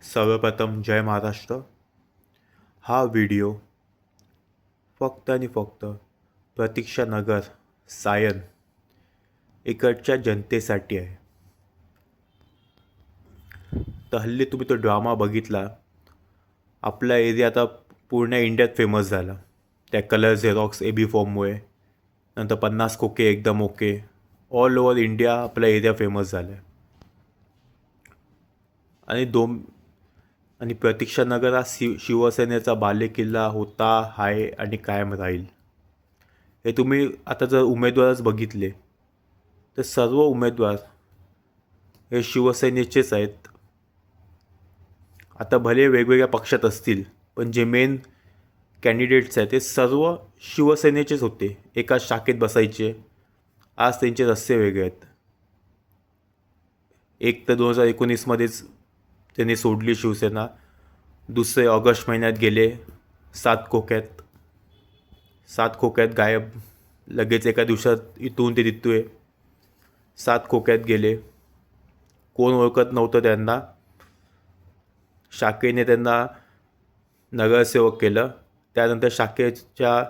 सर्वप्रथम जय महाराष्ट्र. हा व्हिडिओ फक्त आणि फक्त प्रतीक्षानगर सायन इकडच्या जनतेसाठी आहे. तर हल्ली तुम्ही तो ड्रामा बघितला. आपला एरिया आता पूर्ण इंडियात फेमस झाला त्या कलर झेरॉक्स एबी फॉर्ममुळे. नंतर 50 खोके एकदम ओके. ऑल ओव्हर इंडिया आपला एरिया फेमस झाला आहे. आणि प्रतीक्षानगर हा शिवसेनेचा बालेकिल्ला होता, आहे आणि कायम राहील. हे तुम्ही आता जर उमेदवारच बघितले तर सर्व उमेदवार हे शिवसेनेचेच आहेत. आता भले वेगवेगळ्या पक्षात असतील, पण जे मेन कॅन्डिडेट्स आहेत ते सर्व शिवसेनेचेच होते. एका शाखेत बसायचे. आज त्यांचे रस्ते वेगळे आहेत. एक तर 2019मध्येच त्यांनी सोडली शिवसेना. दुसरे ऑगस्ट महिन्यात गेले 7 खोक्यात गायब. लगेच एका दिवसात इथून ते तिथून 7 खोक्यात गेले. कोण ओळखत नव्हतं त्यांना. शाखेने त्यांना नगरसेवक केलं. त्यानंतर शाखेच्या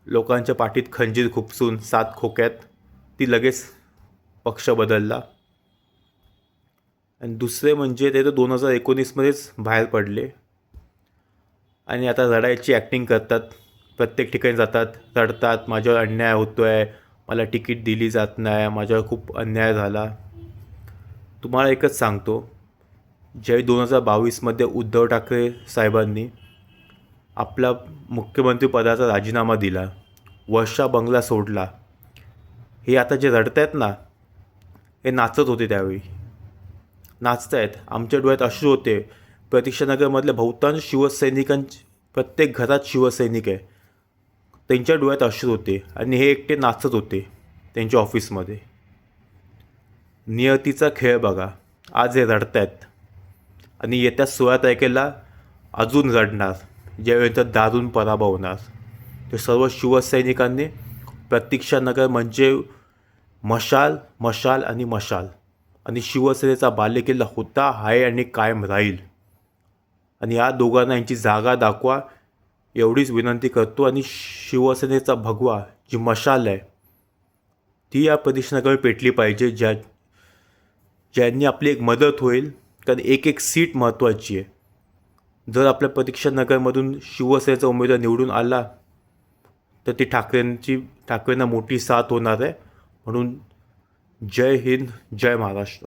लोकांच्या पाठीत खंजीर खुपसून 7 खोक्यात ती लगेच पक्ष बदलला. आणि दुसरे म्हणजे ते तर 2019मध्येच बाहेर पडले आणि आता रडायची ॲक्टिंग करतात. प्रत्येक ठिकाणी जातात, रडतात, माझ्यावर अन्याय होतो आहे, मला तिकीट दिली जात नाही, माझ्यावर खूप अन्याय झाला. तुम्हाला एकच सांगतो, ज्यावेळी 2022मध्ये उद्धव ठाकरे साहेबांनी आपला मुख्यमंत्रीपदाचा राजीनामा दिला, वर्षा बंगला सोडला, हे आता जे रडत आहेत ना, हे नाचत होते. त्यावेळी नाचत आहेत. आमच्या डोळ्यात अश्रू होते. प्रतीक्षानगरमधल्या बहुतांश शिवसैनिकांचे, प्रत्येक घरात शिवसैनिक आहे, त्यांच्या डोळ्यात अश्रू होते आणि हे एकटे नाचत होते त्यांच्या ऑफिसमध्ये. नियतीचा खेळ बघा. आज हे रडत आहेत आणि येत्या 16 तारखेला अजून रडणार, ज्यावेळी तर दारुण पराभव होणार. ते सर्व शिवसैनिकांनी प्रतीक्षानगर म्हणजे मशाल, मशाल आणि मशाल. आणि शिवसेनेचा बालेकिल्ला होता, आहे आणि कायम राहील. आणि या दोघांना यांची जागा दाखवा एवढीच विनंती करतो. आणि शिवसेनेचा भगवा जी मशाल आहे ती या प्रतीक्षानगर पेटली पाहिजे. ज्यांनी आपली एक मदत होईल. कारण एक सीट महत्त्वाची आहे. जर आपल्या प्रतीक्षानगरमधून शिवसेनेचा उमेदवार निवडून आला तर ती ठाकरेंना मोठी साथ होणार आहे. म्हणून जय हिंद, जय महाराष्ट्र.